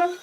Assalamualaikum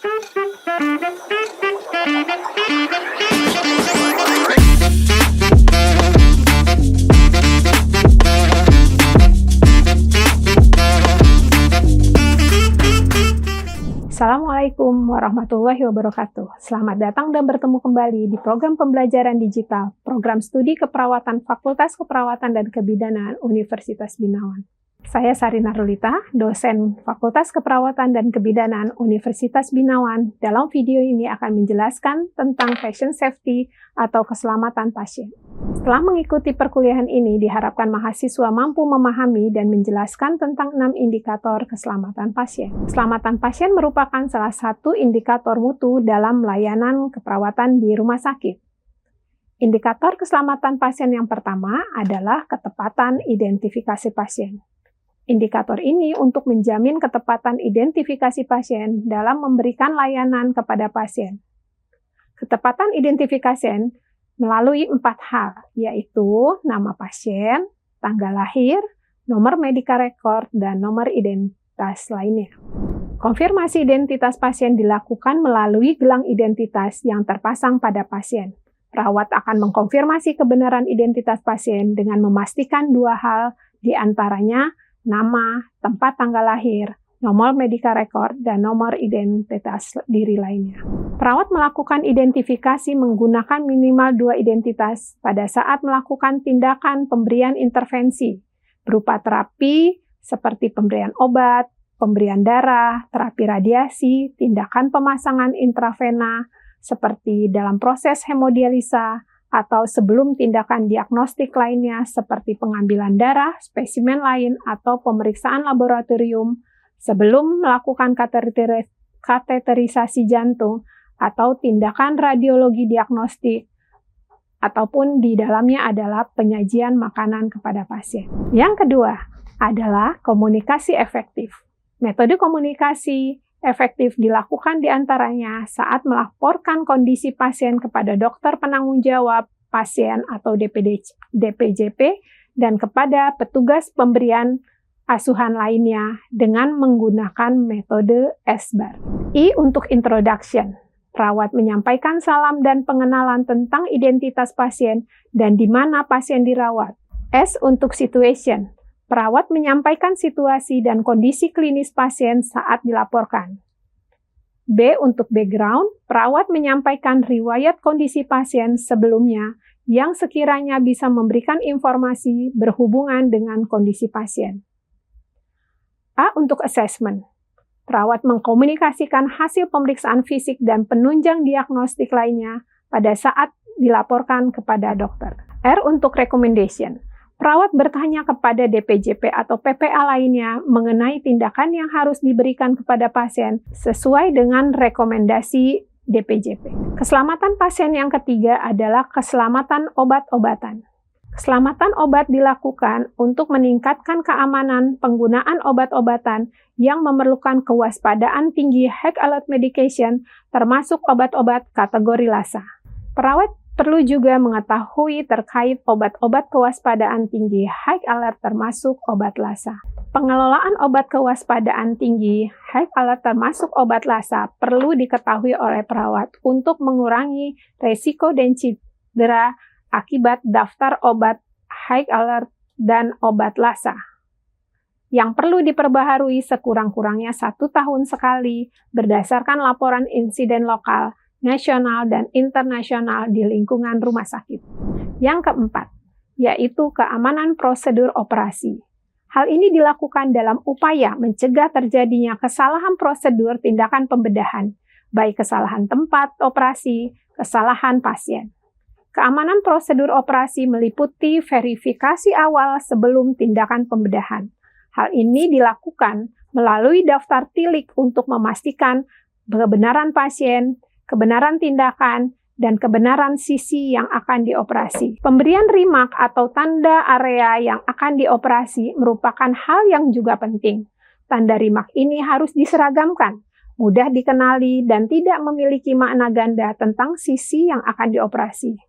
warahmatullahi wabarakatuh. Selamat datang dan bertemu kembali di program pembelajaran digital, program studi keperawatan Fakultas Keperawatan dan Kebidanan Universitas Binawan. Saya Sarina Rulita, dosen Fakultas Keperawatan dan Kebidanan Universitas Binawan. Dalam video ini akan menjelaskan tentang patient safety atau keselamatan pasien. Setelah mengikuti perkuliahan ini, diharapkan mahasiswa mampu memahami dan menjelaskan tentang 6 indikator keselamatan pasien. Keselamatan pasien merupakan salah satu indikator mutu dalam layanan keperawatan di rumah sakit. Indikator keselamatan pasien yang pertama adalah ketepatan identifikasi pasien. Indikator ini untuk menjamin ketepatan identifikasi pasien dalam memberikan layanan kepada pasien. Ketepatan identifikasi melalui 4 hal, yaitu nama pasien, tanggal lahir, nomor medical record, dan nomor identitas lainnya. Konfirmasi identitas pasien dilakukan melalui gelang identitas yang terpasang pada pasien. Perawat akan mengkonfirmasi kebenaran identitas pasien dengan memastikan 2 hal, di antaranya nama, tempat tanggal lahir, nomor medical record, dan nomor identitas diri lainnya. Perawat melakukan identifikasi menggunakan minimal 2 identitas pada saat melakukan tindakan pemberian intervensi berupa terapi seperti pemberian obat, pemberian darah, terapi radiasi, tindakan pemasangan intravena seperti dalam proses hemodialisa, atau sebelum tindakan diagnostik lainnya seperti pengambilan darah, spesimen lain, atau pemeriksaan laboratorium sebelum melakukan kateterisasi jantung atau tindakan radiologi diagnostik, ataupun di dalamnya adalah penyajian makanan kepada pasien. Yang kedua adalah komunikasi efektif. Metode komunikasi efektif dilakukan diantaranya saat melaporkan kondisi pasien kepada dokter penanggung jawab pasien atau DPJP dan kepada petugas pemberian asuhan lainnya dengan menggunakan metode SBAR. I untuk introduction. Perawat menyampaikan salam dan pengenalan tentang identitas pasien dan di mana pasien dirawat. S untuk situation. Perawat menyampaikan situasi dan kondisi klinis pasien saat dilaporkan. B untuk background, perawat menyampaikan riwayat kondisi pasien sebelumnya yang sekiranya bisa memberikan informasi berhubungan dengan kondisi pasien. A untuk assessment, perawat mengkomunikasikan hasil pemeriksaan fisik dan penunjang diagnostik lainnya pada saat dilaporkan kepada dokter. R untuk recommendation. Perawat bertanya kepada DPJP atau PPA lainnya mengenai tindakan yang harus diberikan kepada pasien sesuai dengan rekomendasi DPJP. Keselamatan pasien yang ketiga adalah keselamatan obat-obatan. Keselamatan obat dilakukan untuk meningkatkan keamanan penggunaan obat-obatan yang memerlukan kewaspadaan tinggi high alert medication, termasuk obat-obat kategori LASA. Perawat perlu juga mengetahui terkait obat-obat kewaspadaan tinggi high alert termasuk obat LASA. Pengelolaan obat kewaspadaan tinggi high alert termasuk obat LASA perlu diketahui oleh perawat untuk mengurangi resiko dan cedera akibat daftar obat high alert dan obat LASA yang perlu diperbaharui sekurang-kurangnya 1 tahun sekali berdasarkan laporan insiden lokal, nasional, dan internasional di lingkungan rumah sakit. Yang keempat, yaitu keamanan prosedur operasi. Hal ini dilakukan dalam upaya mencegah terjadinya kesalahan prosedur tindakan pembedahan, baik kesalahan tempat operasi, kesalahan pasien. Keamanan prosedur operasi meliputi verifikasi awal sebelum tindakan pembedahan. Hal ini dilakukan melalui daftar tilik untuk memastikan kebenaran pasien, kebenaran tindakan, dan kebenaran sisi yang akan dioperasi. Pemberian remark atau tanda area yang akan dioperasi merupakan hal yang juga penting. Tanda remark ini harus diseragamkan, mudah dikenali, dan tidak memiliki makna ganda tentang sisi yang akan dioperasi.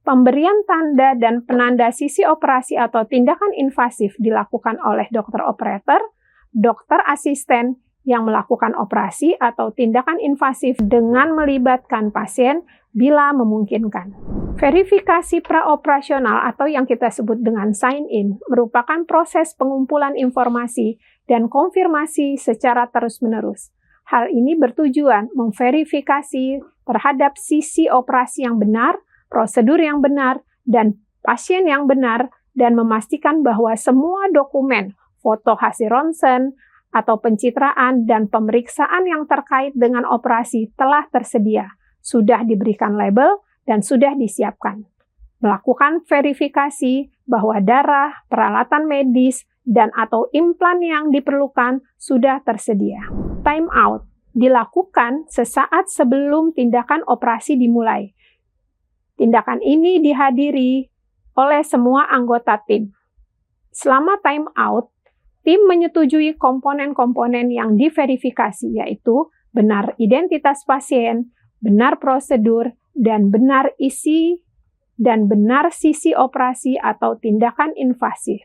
Pemberian tanda dan penanda sisi operasi atau tindakan invasif dilakukan oleh dokter operator, dokter asisten, yang melakukan operasi atau tindakan invasif dengan melibatkan pasien bila memungkinkan. Verifikasi praoperasional atau yang kita sebut dengan sign-in merupakan proses pengumpulan informasi dan konfirmasi secara terus-menerus. Hal ini bertujuan memverifikasi terhadap sisi operasi yang benar, prosedur yang benar, dan pasien yang benar, dan memastikan bahwa semua dokumen, foto hasil ronsen, atau pencitraan dan pemeriksaan yang terkait dengan operasi telah tersedia, sudah diberikan label, dan sudah disiapkan. Melakukan verifikasi bahwa darah, peralatan medis, dan atau implan yang diperlukan sudah tersedia. Time out dilakukan sesaat sebelum tindakan operasi dimulai. Tindakan ini dihadiri oleh semua anggota tim. Selama time out, tim menyetujui komponen-komponen yang diverifikasi, yaitu benar identitas pasien, benar prosedur, dan benar isi dan benar sisi operasi atau tindakan invasif.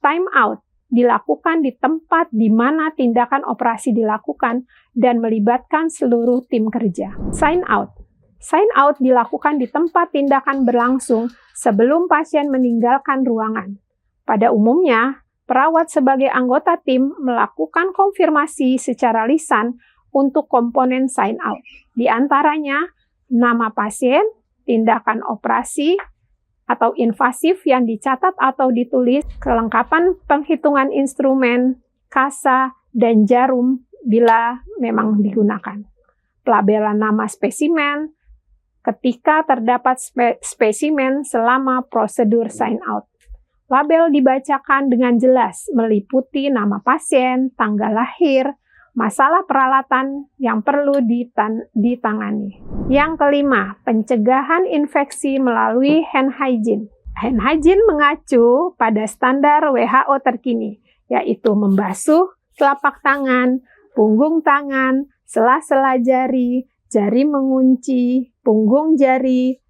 Time out dilakukan di tempat di mana tindakan operasi dilakukan dan melibatkan seluruh tim kerja. Sign out. Sign out dilakukan di tempat tindakan berlangsung sebelum pasien meninggalkan ruangan. Pada umumnya, perawat sebagai anggota tim melakukan konfirmasi secara lisan untuk komponen sign out. Di antaranya, nama pasien, tindakan operasi, atau invasif yang dicatat atau ditulis, kelengkapan penghitungan instrumen, kasa, dan jarum bila memang digunakan. Pelabelan nama spesimen ketika terdapat spesimen selama prosedur sign out. Label dibacakan dengan jelas, meliputi nama pasien, tanggal lahir, masalah peralatan yang perlu ditangani. Yang kelima, pencegahan infeksi melalui hand hygiene. Hand hygiene mengacu pada standar WHO terkini, yaitu membasuh telapak tangan, punggung tangan, sela-sela jari, jari mengunci, punggung jari,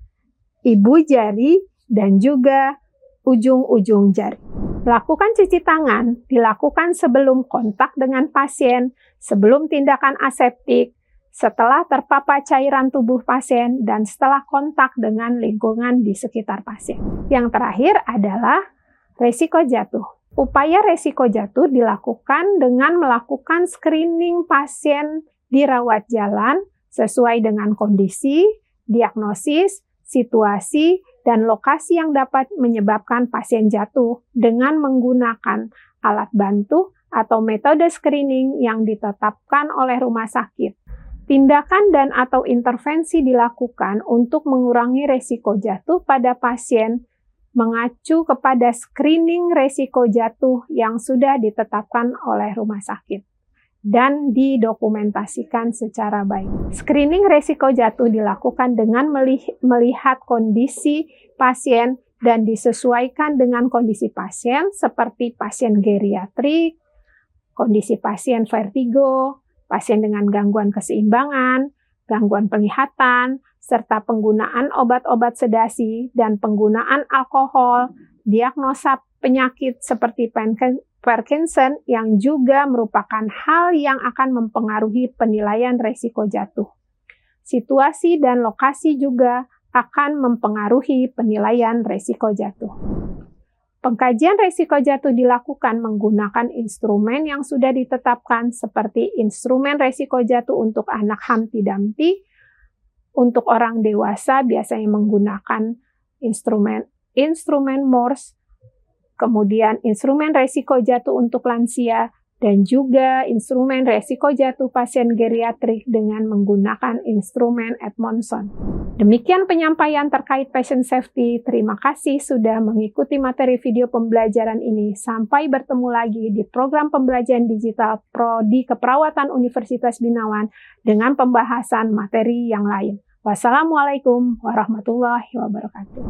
ibu jari, dan juga ujung-ujung jari. Melakukan cuci tangan dilakukan sebelum kontak dengan pasien, sebelum tindakan aseptik, setelah terpapar cairan tubuh pasien, dan setelah kontak dengan lingkungan di sekitar pasien. Yang terakhir adalah resiko jatuh. Upaya resiko jatuh dilakukan dengan melakukan screening pasien di rawat jalan sesuai dengan kondisi, diagnosis, situasi, dan lokasi yang dapat menyebabkan pasien jatuh dengan menggunakan alat bantu atau metode screening yang ditetapkan oleh rumah sakit. Tindakan dan atau intervensi dilakukan untuk mengurangi resiko jatuh pada pasien mengacu kepada screening resiko jatuh yang sudah ditetapkan oleh rumah sakit dan didokumentasikan secara baik. Screening resiko jatuh dilakukan dengan melihat kondisi pasien dan disesuaikan dengan kondisi pasien seperti pasien geriatrik, kondisi pasien vertigo, pasien dengan gangguan keseimbangan, gangguan penglihatan, serta penggunaan obat-obat sedasi dan penggunaan alkohol, diagnosa penyakit seperti Parkinson yang juga merupakan hal yang akan mempengaruhi penilaian resiko jatuh. Situasi dan lokasi juga akan mempengaruhi penilaian resiko jatuh. Pengkajian resiko jatuh dilakukan menggunakan instrumen yang sudah ditetapkan seperti instrumen resiko jatuh untuk anak Humpty Dumpty. Untuk orang dewasa biasanya menggunakan instrumen Morse, kemudian instrumen resiko jatuh untuk lansia, dan juga instrumen resiko jatuh pasien geriatrik dengan menggunakan instrumen Edmondson. Demikian penyampaian terkait patient safety. Terima kasih sudah mengikuti materi video pembelajaran ini. Sampai bertemu lagi di program pembelajaran digital Prodi Keperawatan Universitas Binawan dengan pembahasan materi yang lain. Wassalamualaikum warahmatullahi wabarakatuh.